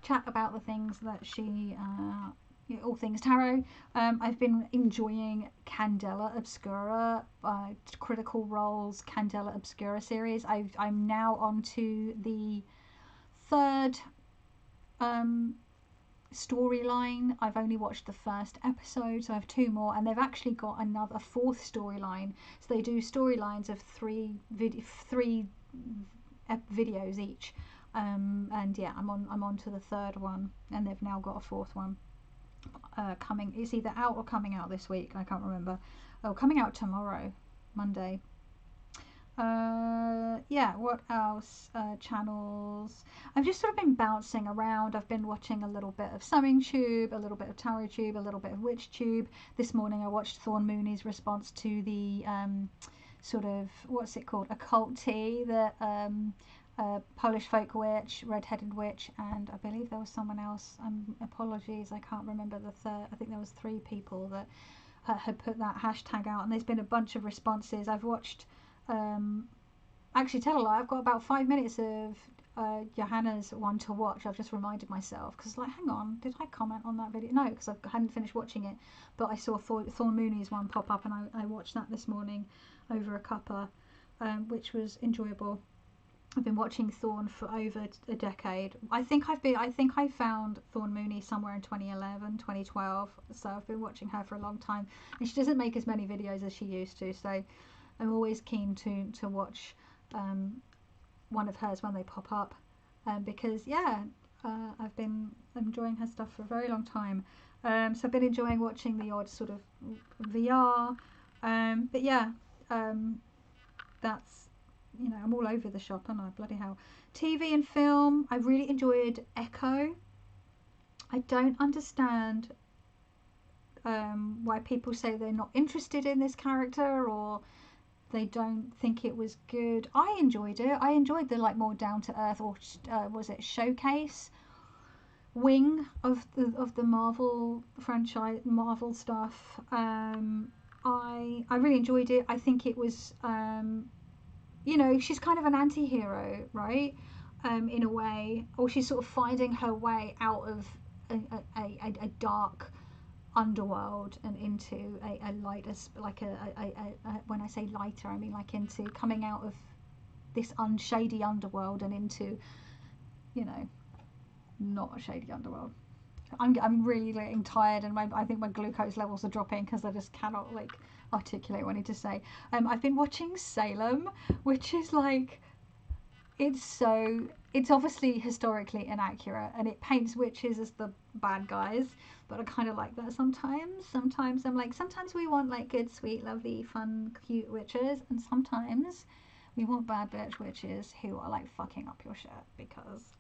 chat about the things that she, all things tarot. I've been enjoying Candela Obscura, Critical Role's Candela Obscura series. I'm now on to the 3rd storyline. I've only watched the first episode, so I have 2 more, and they've actually got another 4th storyline. So they do storylines of 3 videos each, and yeah, I'm on to the 3rd one, and they've now got a 4th one coming. It's either out or coming out this week. I can't remember. Oh, coming out tomorrow, Monday. Yeah, what else? Channels. I've just sort of been bouncing around. I've been watching a little bit of Sewing Tube, a little bit of Tarot Tube, a little bit of Witch Tube. This morning I watched Thorn Mooney's response to the sort of, what's it called, occult tea that Polish folk witch, red-headed witch, and I believe there was someone else. Apologies, I can't remember the third. I think there was 3 people that had put that hashtag out, and there's been a bunch of responses. I've watched. Actually, tell a lie, I've got about 5 minutes of Johanna's one to watch. I've just reminded myself because, like, hang on, did I comment on that video? No, because I hadn't finished watching it, but I saw Thorn Mooney's one pop up, and I watched that this morning over a cuppa, which was enjoyable. I've been watching Thorn for over a decade. I think I found Thorn Mooney somewhere in 2011, 2012. So I've been watching her for a long time, and she doesn't make as many videos as she used to. So I'm always keen to watch one of hers when they pop up, because yeah, I've been enjoying her stuff for a very long time. So I've been enjoying watching the odd sort of VR, but yeah, that's, you know, I'm all over the shop, aren't I? Bloody hell. TV and film, I really enjoyed Echo. I don't understand why people say they're not interested in this character, or they don't think it was good. I enjoyed it. I enjoyed the like more down to earth, or was it showcase wing of the Marvel franchise, Marvel stuff. I really enjoyed it. I think it was you know, she's kind of an anti-hero, right? in a way, or she's sort of finding her way out of a dark underworld and into a lighter, like when I say lighter, I mean like into coming out of this unshady underworld and into, you know, not a shady underworld. I'm really getting tired, and I think my glucose levels are dropping because I just cannot like articulate what I need to say. I've been watching Salem, which is like, it's obviously historically inaccurate and it paints witches as the bad guys, but I kind of like that sometimes. Sometimes I'm like, sometimes we want like good, sweet, lovely, fun, cute witches, and sometimes we want bad bitch witches who are like fucking up your shit because.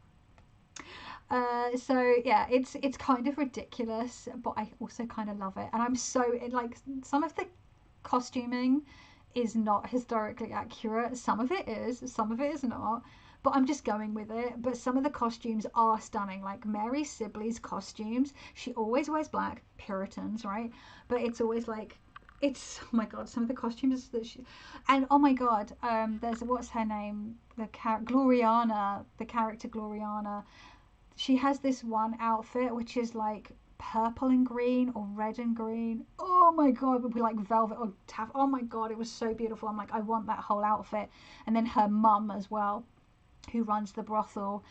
So yeah, it's kind of ridiculous, but I also kind of love it, and I'm so like some of the costuming is not historically accurate. Some of it is, some of it is not. But I'm just going with it. But some of the costumes are stunning. Like Mary Sibley's costumes, she always wears black, Puritans, right? But it's always like, it's, oh my god, some of the costumes that she, and oh my god, there's, what's her name? Gloriana, the character Gloriana. She has this one outfit which is like purple and green or red and green. Oh my god, it would be like velvet or taff. Oh my god, it was so beautiful. I'm like, I want that whole outfit. And then her mum as well, who runs the brothel,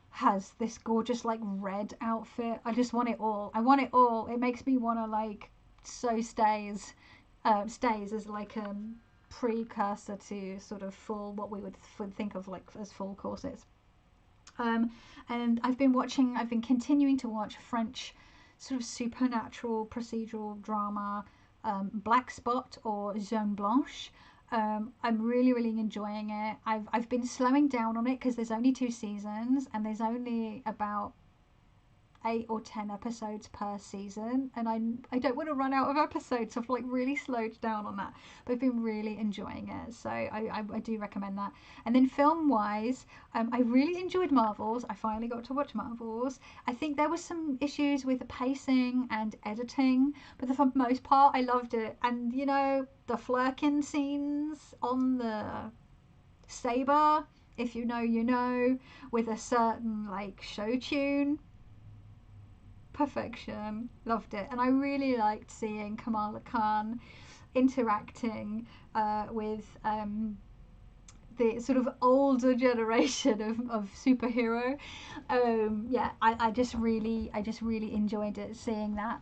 has this gorgeous like red outfit. I just want it all. I want it all. It makes me want to like sew stays as like precursor to sort of full, what we would think of like as full corsets. And I've been continuing to watch French sort of supernatural procedural drama, Black Spot or Zone Blanche. I'm really, really enjoying it. I've been slowing down on it because there's only 2 seasons and there's only about 8 or 10 episodes per season, and I don't want to run out of episodes, so I've like really slowed down on that, but I've been really enjoying it, so I do recommend that. And then film wise, I really enjoyed Marvels. I finally got to watch Marvels. I think there was some issues with the pacing and editing, but for the most part I loved it. And you know, the flirking scenes on the saber, if you know you know, with a certain like show tune, perfection. Loved it. And I really liked seeing Kamala Khan interacting with the sort of older generation of superhero. Yeah, I just really enjoyed it, seeing that.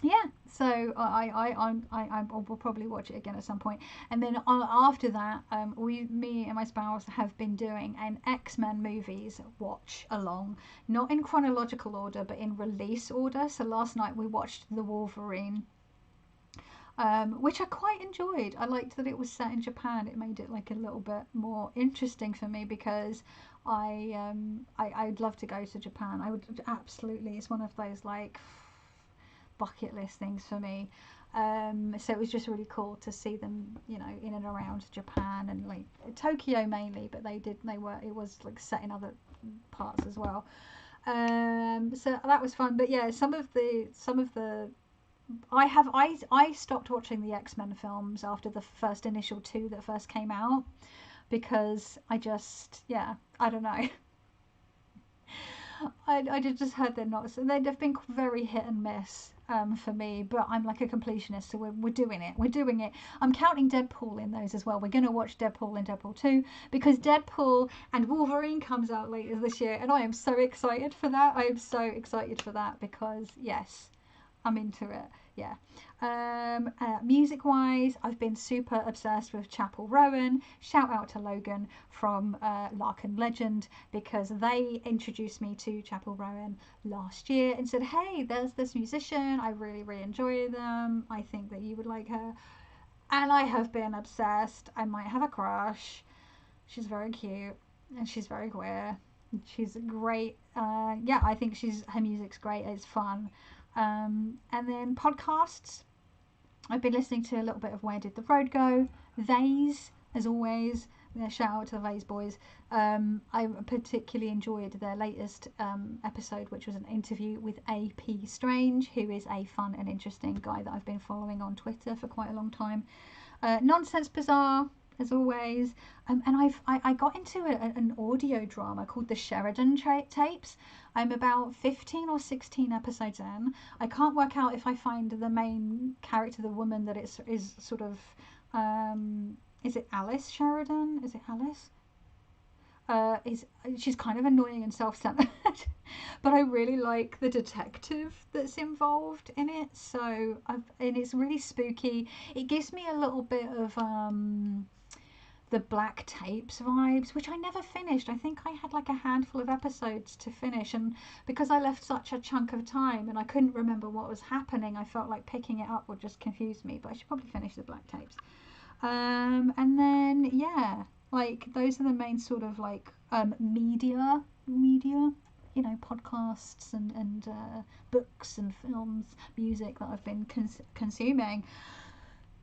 Yeah, so I will probably watch it again at some point. And then after that, me and my spouse have been doing an X-Men movies watch along, not in chronological order, but in release order. So last night we watched The Wolverine, which I quite enjoyed. I liked that it was set in Japan. It made it like a little bit more interesting for me because I'd love to go to Japan. I would absolutely. It's one of those like bucket list things for me. So it was just really cool to see them, you know, in and around Japan and like Tokyo mainly, but it was like set in other parts as well. So that was fun. But yeah, some of the I stopped watching the X-Men films after the first initial 2 that first came out because I just, yeah, I don't know. I just heard they're not. So they've been very hit and miss for me, but I'm like a completionist, so we're doing it. We're doing it. I'm counting Deadpool in those as well. We're going to watch Deadpool and Deadpool 2 because Deadpool and Wolverine comes out later this year, and I am so excited for that. I am so excited for that because, yes, I'm into it. Yeah. Music wise, I've been super obsessed with Chapel Rowan. Shout out to Logan from Larkin Legend because they introduced me to Chapel Rowan last year and said, hey, there's this musician, I really, really enjoy them, I think that you would like her. And I have been obsessed. I might have a crush. She's very cute and she's very queer. She's great. Yeah, I think her music's great. It's fun. And then podcasts. I've been listening to a little bit of Where Did the Road Go? Vase, as always. Shout out to the Vase boys. I particularly enjoyed their latest episode, which was an interview with A.P. Strange, who is a fun and interesting guy that I've been following on Twitter for quite a long time. Nonsense Bazaar. as always. And I got into an audio drama called the Sheridan Tapes. I'm about 15 or 16 episodes in. I can't work out if I find the main character, the woman that is sort of, is it Alice Sheridan? Is it Alice? Is She's kind of annoying and self-centered, but I really like the detective that's involved in it. So and it's really spooky. It gives me a little bit of the Black Tapes vibes, which I never finished. I think I had like a handful of episodes to finish, and because I left such a chunk of time and I couldn't remember what was happening, I felt like picking it up would just confuse me. But I should probably finish the Black Tapes. And then yeah, like those are the main sort of like media, you know, podcasts and books and films, music that I've been consuming.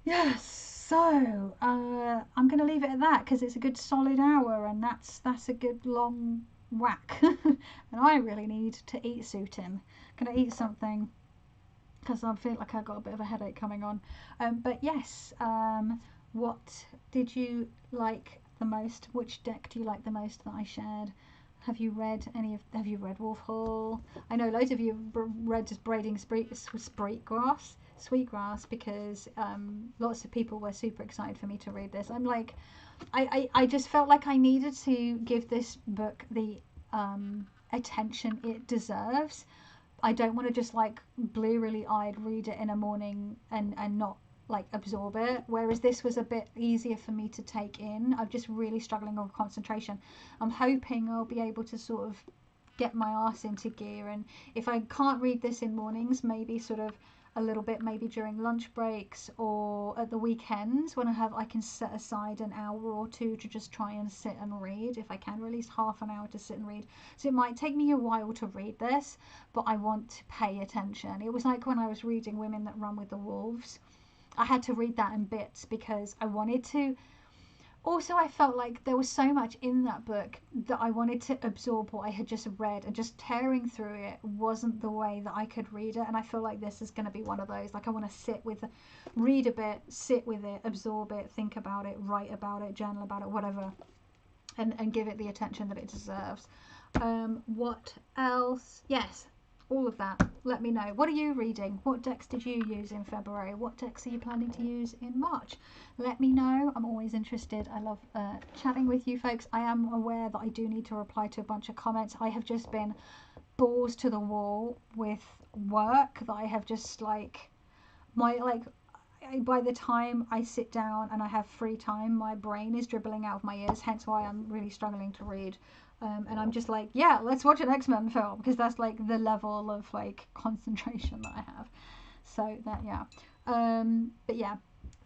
Yes, so I'm going to leave it at that because it's a good solid hour, and that's a good long whack. And I really need to eat soon. Gonna eat something because I feel like I've got a bit of a headache coming on. But yes, what did you like the most? Which deck do you like the most that I shared? Have you read have you read Wolf Hall? I know loads of you have read just Braiding Sweetgrass, because lots of people were super excited for me to read this. I'm like, I just felt like I needed to give this book the attention it deserves. I don't want to just like blearily eyed read it in a morning and not like absorb it, whereas this was a bit easier for me to take in. I'm just really struggling with concentration. I'm hoping I'll be able to sort of get my arse into gear, and if I can't read this in mornings, maybe sort of a little bit maybe during lunch breaks or at the weekends when I can set aside an hour or two to just try and sit and read, if I can, or at least half an hour to sit and read. So it might take me a while to read this, but I want to pay attention. It was like when I was reading Women That Run with the Wolves. I had to read that in bits because I wanted to. Also, I felt like there was so much in that book that I wanted to absorb what I had just read, and just tearing through it wasn't the way that I could read it. And I feel like this is going to be one of those. Like, I want to read a bit, sit with it, absorb it, think about it, write about it, journal about it, whatever, and give it the attention that it deserves. What else? Yes, all of that. Let me know. What are you reading? What decks did you use in February? What decks are you planning to use in March? Let me know. I'm always interested. I love chatting with you folks. I am aware that I do need to reply to a bunch of comments. I have just been balls to the wall with work that I have just like by the time I sit down and I have free time, my brain is dribbling out of my ears, hence why I'm really struggling to read. And I'm just like, yeah, let's watch an X-Men film, because that's like the level of like concentration that I have. So that, yeah. But yeah,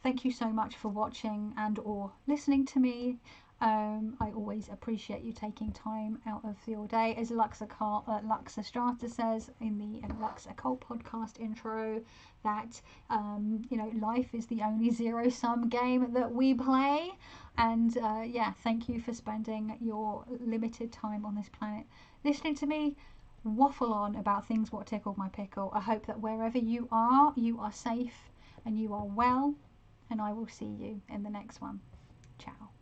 thank you so much for watching and or listening to me. I always appreciate you taking time out of your day. As Lux Estrata says in the Lux Occult podcast intro, that you know, life is the only zero-sum game that we play. And yeah, thank you for spending your limited time on this planet listening to me waffle on about things what tickled my pickle. I hope that wherever you are safe and you are well, and I will see you in the next one. Ciao.